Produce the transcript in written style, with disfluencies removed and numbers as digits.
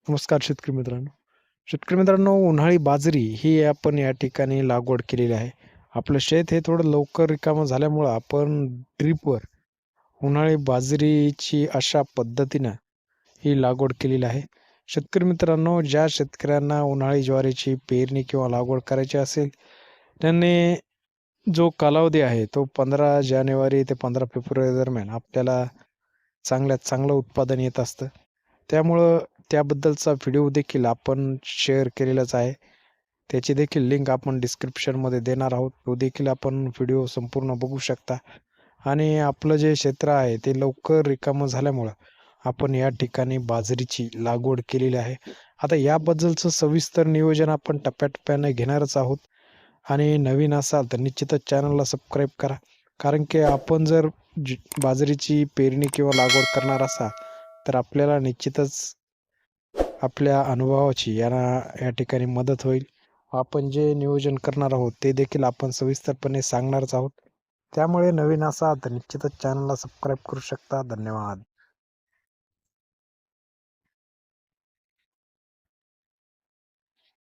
नमस्कार शेतकरी मित्रांनो. शेतकरी मित्रांनो, उन्हाळी बाजरी ही आपण या ठिकाणी लागवड केलेली आहे. आपलं शेत हे थोडं लवकर रिकामं झाल्यामुळं आपण ड्रिपवर उन्हाळी बाजरीची अशा पद्धतीनं ही लागवड केलेली आहे. शेतकरी मित्रांनो, ज्या शेतकऱ्यांना उन्हाळी ज्वारीची पेरणी किंवा लागवड करायची असेल, त्यांनी जो कालावधी आहे तो 15 जानेवारी ते 15 फेब्रुवारी दरम्यान आपल्याला चांगल्यात चांगलं उत्पादन येत असतं. त्यामुळं त्याबद्दलचा व्हिडिओ देखील आपण शेअर केलेलाच आहे. त्याची देखील लिंक आपण डिस्क्रिप्शनमध्ये देणार आहोत. तो देखील आपण व्हिडिओ संपूर्ण बघू शकता. आणि आपलं जे क्षेत्र आहे ते लवकर रिकामं झाल्यामुळं आपण या ठिकाणी बाजरीची लागवड केलेली आहे. आता याबद्दलचं सविस्तर नियोजन आपण टप्प्याटप्प्याने घेणारच आहोत. आणि नवीन असाल तर निश्चितच चॅनलला सबस्क्राईब करा. कारण की आपण जर बाजरीची पेरणी किंवा लागवड करणार असाल, तर आपल्याला निश्चितच आपल्या अनुभवाची या ठिकाणी मदत होईल. आपण जे नियोजन करणार आहोत, ते देखील आपण सविस्तरपणे सांगणारच आहोत. त्यामुळे नवीन असाल तर निश्चितच चॅनलला सबस्क्राईब करू शकता. धन्यवाद.